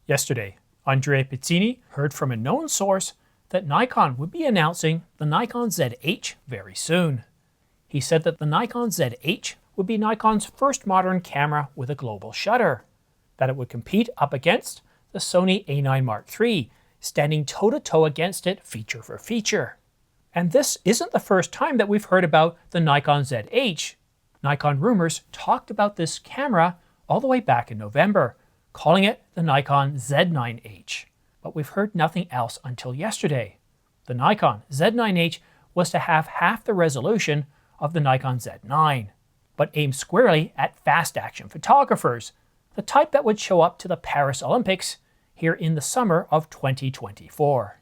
Yesterday, Andrea Pizzini heard from a known source that Nikon would be announcing the Nikon ZH very soon. He said that the Nikon ZH would be Nikon's first modern camera with a global shutter, that it would compete up against the Sony A9 Mark III, standing toe-to-toe against it feature for feature. And this isn't the first time that we've heard about the Nikon ZH. Nikon Rumours talked about this camera all the way back in November, calling it the Nikon Z9H. But we've heard nothing else until yesterday. The Nikon Z9H was to have half the resolution of the Nikon Z9, but aimed squarely at fast-action photographers, the type that would show up to the Paris Olympics here in the summer of 2024.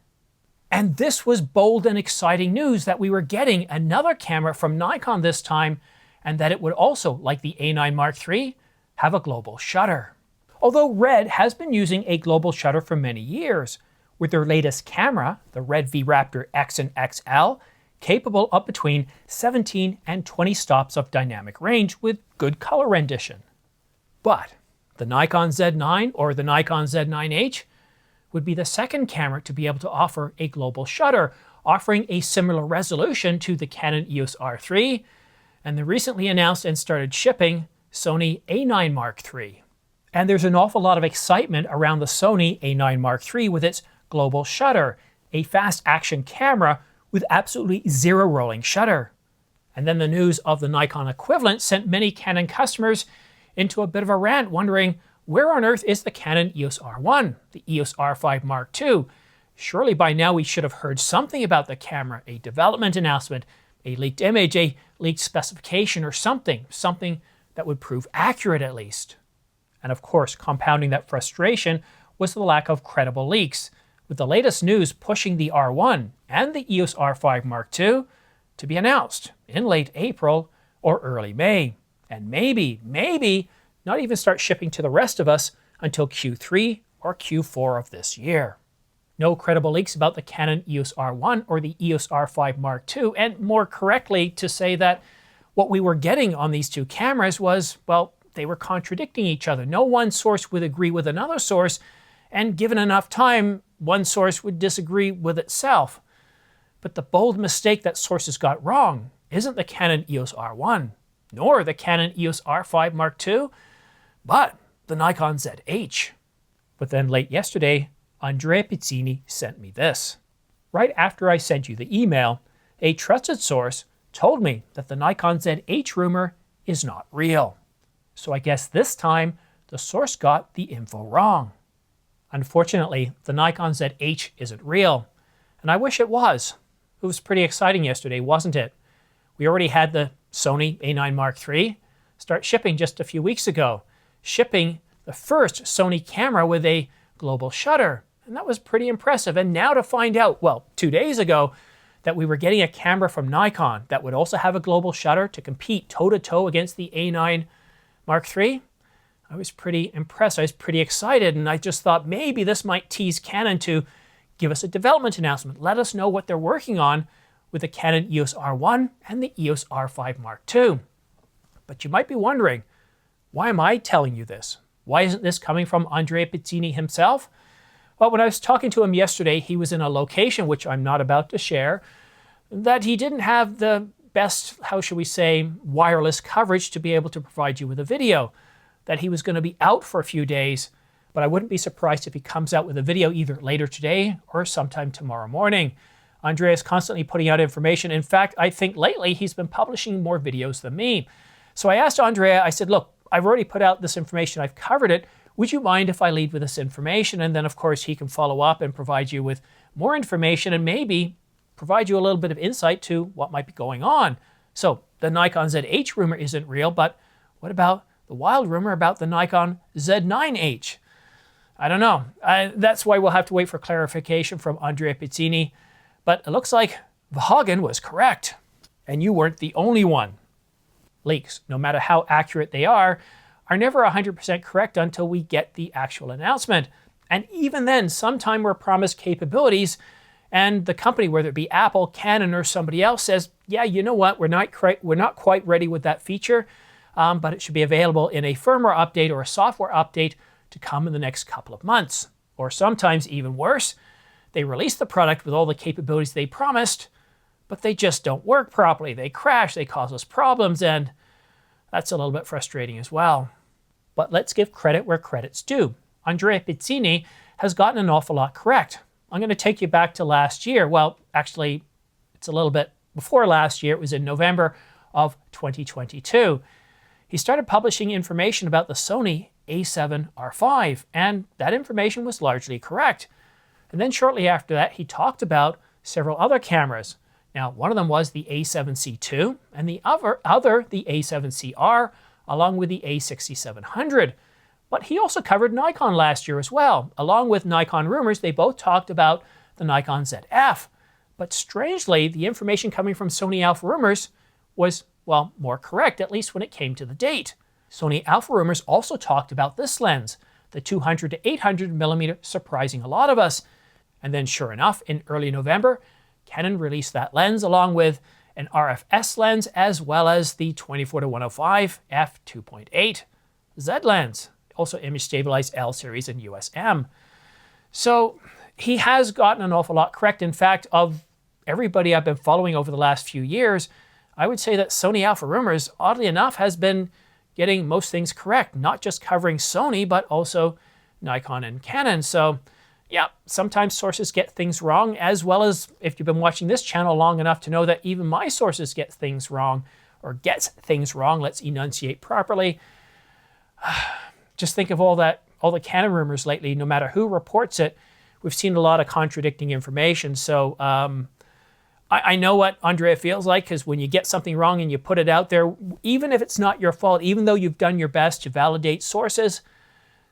And this was bold and exciting news that we were getting another camera from Nikon this time, and that it would also, like the A9 Mark III, have a global shutter. Although Red has been using a global shutter for many years, with their latest camera, the Red V Raptor X and XL, capable of between 17 and 20 stops of dynamic range with good color rendition. But the Nikon Z9 or the Nikon Z9H would be the second camera to be able to offer a global shutter, offering a similar resolution to the Canon EOS R3 and the recently announced and started shipping Sony A9 Mark III. And there's an awful lot of excitement around the Sony A9 Mark III with its global shutter, a fast action camera with absolutely zero rolling shutter. And then the news of the Nikon equivalent sent many Canon customers into a bit of a rant, wondering where on earth is the Canon EOS R1, the EOS R5 Mark II? Surely by now we should have heard something about the camera, a development announcement, a leaked image, a leaked specification, or something that would prove accurate at least. And of course, compounding that frustration was the lack of credible leaks, with the latest news pushing the R1 and the EOS R5 Mark II to be announced in late April or early May, and maybe not even start shipping to the rest of us until Q3 or Q4 of this year. No credible leaks about the Canon EOS R1 or the EOS R5 Mark II, and more correctly to say that what we were getting on these two cameras was, well, they were contradicting each other. No one source would agree with another source, and given enough time, one source would disagree with itself. But the bold mistake that sources got wrong isn't the Canon EOS R1, nor the Canon EOS R5 Mark II, but the Nikon ZH. But then late yesterday, Andrea Pizzini sent me this. Right after I sent you the email, a trusted source told me that the Nikon ZH rumor is not real. So I guess this time the source got the info wrong. Unfortunately, the Nikon ZH isn't real, and I wish it was. It was pretty exciting yesterday, wasn't it? We already had the Sony A9 Mark III start shipping just a few weeks ago, shipping the first Sony camera with a global shutter, and that was pretty impressive. And now to find out, well, 2 days ago, that we were getting a camera from Nikon that would also have a global shutter to compete toe-to-toe against the A9 Mark III, I was pretty impressed. I was pretty excited, and I just thought maybe this might tease Canon to give us a development announcement, let us know what they're working on with the Canon EOS R1 and the EOS R5 Mark II. But you might be wondering, why am I telling you this? Why isn't this coming from Andrea Pizzini himself? Well, when I was talking to him yesterday, he was in a location, which I'm not about to share, that he didn't have the best, how should we say, wireless coverage to be able to provide you with a video, that he was going to be out for a few days, but I wouldn't be surprised if he comes out with a video either later today or sometime tomorrow morning. Andrea is constantly putting out information. In fact, I think lately he's been publishing more videos than me. So I asked Andrea, I said, look, I've already put out this information, I've covered it. Would you mind if I lead with this information? And then of course he can follow up and provide you with more information and maybe provide you a little bit of insight to what might be going on. So the Nikon ZH rumor isn't real, but what about the wild rumor about the Nikon Z9H? I don't know. That's why we'll have to wait for clarification from Andrea Pizzini. But it looks like Vahagen was correct, and you weren't the only one. Leaks, no matter how accurate they are never 100% correct until we get the actual announcement. And even then, sometime we're promised capabilities, and the company, whether it be Apple, Canon, or somebody else, says, yeah, you know what, we're not quite ready with that feature, but it should be available in a firmware update or a software update to come in the next couple of months. Or sometimes even worse, they release the product with all the capabilities they promised, but they just don't work properly. They crash, they cause us problems, and that's a little bit frustrating as well. But let's give credit where credit's due. Andrea Pizzini has gotten an awful lot correct. I'm going to take you back to last year. Well, actually, it's a little bit before last year. It was in November of 2022. He started publishing information about the Sony a7R5, and that information was largely correct. And then shortly after that, he talked about several other cameras. Now, one of them was the A7C II, and the other the A7CR, along with the A6700. But he also covered Nikon last year as well. Along with Nikon Rumors, they both talked about the Nikon ZF. But strangely, the information coming from Sony Alpha Rumors was, well, more correct, at least when it came to the date. Sony Alpha Rumors also talked about this lens, the 200 to 800 millimeter, surprising a lot of us. And then sure enough, in early November, Canon released that lens along with an RFS lens as well as the 24 to 105 f2.8 Z lens, also image stabilized L series and USM. So he has gotten an awful lot correct. In fact, of everybody I've been following over the last few years, I would say that Sony Alpha Rumors, oddly enough, has been getting most things correct, not just covering Sony, but also Nikon and Canon. So yeah, sometimes sources get things wrong, as well as if you've been watching this channel long enough to know that even my sources get things wrong, or gets things wrong. Let's enunciate properly. Just think of all the Canon rumors lately. No matter who reports it, we've seen a lot of contradicting information. So I know what Andrea feels like, because when you get something wrong and you put it out there, even if it's not your fault, even though you've done your best to validate sources,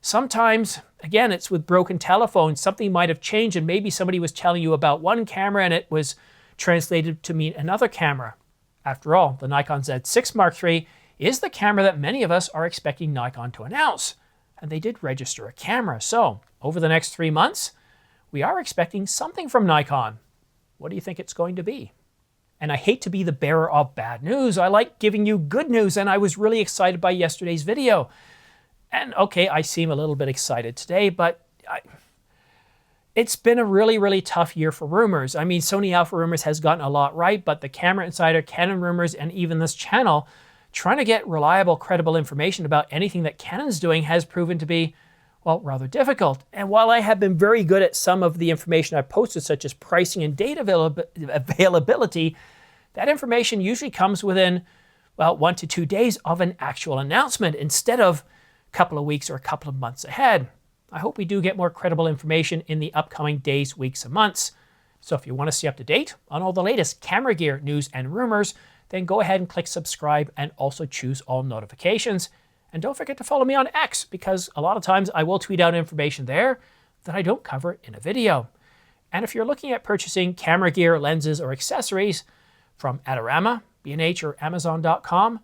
sometimes, again, it's with broken telephones. Something might have changed, and maybe somebody was telling you about one camera and it was translated to mean another camera. After all, the Nikon Z6 Mark III is the camera that many of us are expecting Nikon to announce. And they did register a camera. So over the next 3 months, we are expecting something from Nikon. What do you think it's going to be? And I hate to be the bearer of bad news. I like giving you good news, and I was really excited by yesterday's video. And okay, I seem a little bit excited today, but it's been a really, really tough year for rumors. I mean, Sony Alpha Rumors has gotten a lot right, but the Camera Insider, Canon Rumors, and even this channel, trying to get reliable, credible information about anything that Canon's doing has proven to be, well, rather difficult. And while I have been very good at some of the information I've posted, such as pricing and data availability, that information usually comes within, well, 1 to 2 days of an actual announcement instead of a couple of weeks or a couple of months ahead. I hope we do get more credible information in the upcoming days, weeks, and months. So if you want to stay up to date on all the latest camera gear, news, and rumors, then go ahead and click subscribe and also choose all notifications. And don't forget to follow me on X, because a lot of times I will tweet out information there that I don't cover in a video. And if you're looking at purchasing camera gear, lenses, or accessories from Adorama, B&H, or Amazon.com,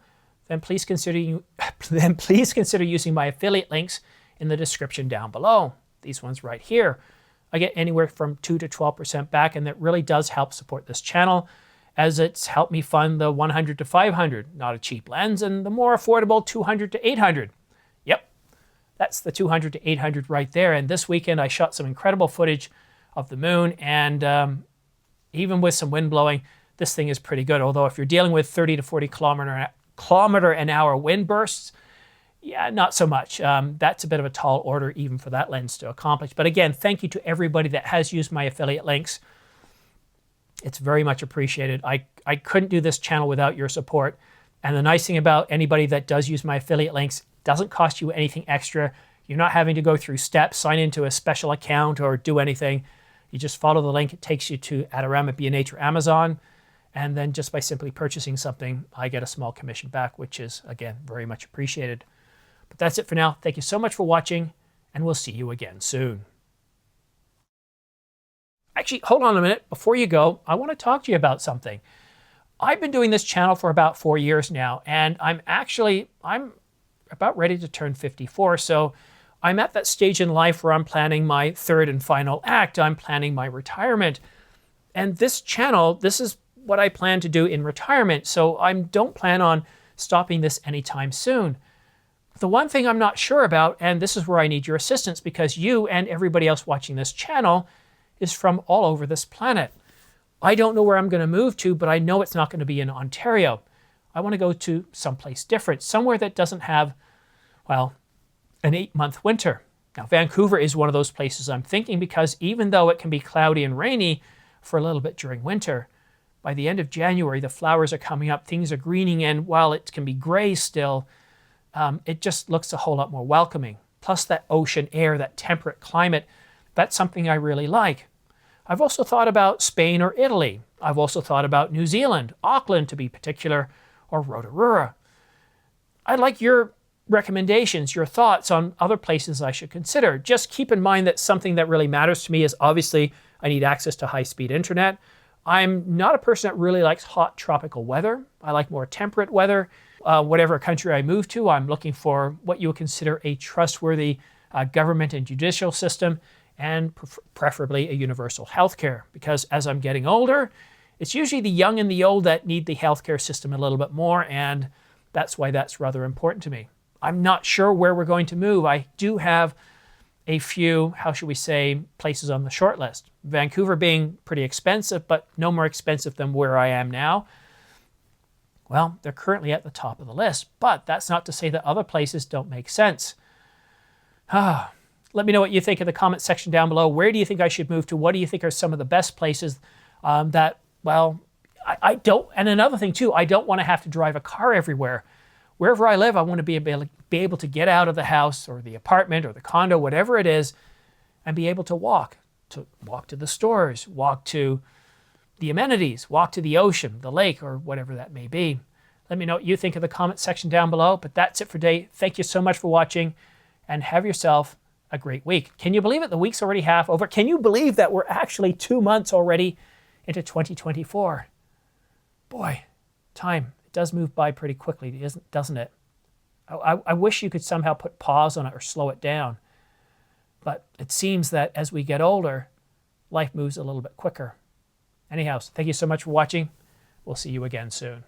then please consider using my affiliate links in the description down below. These ones right here. I get anywhere from 2 to 12% back, and that really does help support this channel, as it's helped me fund the 100 to 500, not a cheap lens, and the more affordable 200 to 800. Yep, that's the 200 to 800 right there. And this weekend I shot some incredible footage of the moon, and even with some wind blowing, this thing is pretty good. Although if you're dealing with 30 to 40 kilometer an hour wind bursts, yeah, not so much. That's a bit of a tall order even for that lens to accomplish. But again, thank you to everybody that has used my affiliate links. It's very much appreciated. I couldn't do this channel without your support. And the nice thing about anybody that does use my affiliate links, doesn't cost you anything extra. You're not having to go through steps, sign into a special account, or do anything. You just follow the link. It takes you to Adorama, B&H, or Amazon. And then just by simply purchasing something, I get a small commission back, which is, again, very much appreciated. But that's it for now. Thank you so much for watching, and we'll see you again soon. Actually, hold on a minute. Before you go, I want to talk to you about something. I've been doing this channel for about 4 years now, and I'm about ready to turn 54. So I'm at that stage in life where I'm planning my third and final act. I'm planning my retirement. And this channel, this is what I plan to do in retirement. So I don't plan on stopping this anytime soon. The one thing I'm not sure about, and this is where I need your assistance because you and everybody else watching this channel is from all over this planet. I don't know where I'm going to move to, but I know it's not going to be in Ontario. I want to go to someplace different, somewhere that doesn't have, well, an 8-month winter. Now, Vancouver is one of those places I'm thinking because even though it can be cloudy and rainy for a little bit during winter, by the end of January, the flowers are coming up, things are greening, and while it can be gray still, it just looks a whole lot more welcoming. Plus that ocean air, that temperate climate, that's something I really like. I've also thought about Spain or Italy. I've also thought about New Zealand, Auckland to be particular, or Rotorua. I'd like your recommendations, your thoughts on other places I should consider. Just keep in mind that something that really matters to me is obviously I need access to high-speed internet. I'm not a person that really likes hot tropical weather. I like more temperate weather. Whatever country I move to, I'm looking for what you would consider a trustworthy government and judicial system, and preferably a universal healthcare. Because as I'm getting older, it's usually the young and the old that need the healthcare system a little bit more, and that's why that's rather important to me. I'm not sure where we're going to move. I do have a few, how should we say, places on the short list. Vancouver being pretty expensive, but no more expensive than where I am now. Well, they're currently at the top of the list, but that's not to say that other places don't make sense. Let me know what you think in the comment section down below. Where do you think I should move to? What do you think are some of the best places that, well, I don't, and another thing too, I don't want to have to drive a car everywhere. Wherever I live, I want to be able to get out of the house or the apartment or the condo, whatever it is, and be able to walk to the stores, walk to the amenities, walk to the ocean, the lake, or whatever that may be. Let me know what you think in the comment section down below. But that's it for today. Thank you so much for watching, and have yourself a great week. Can you believe it? The week's already half over. Can you believe that we're actually 2 months already into 2024? Boy, time. It does move by pretty quickly, doesn't it? I wish you could somehow put pause on it or slow it down. But it seems that as we get older, life moves a little bit quicker. Anyhow, thank you so much for watching. We'll see you again soon.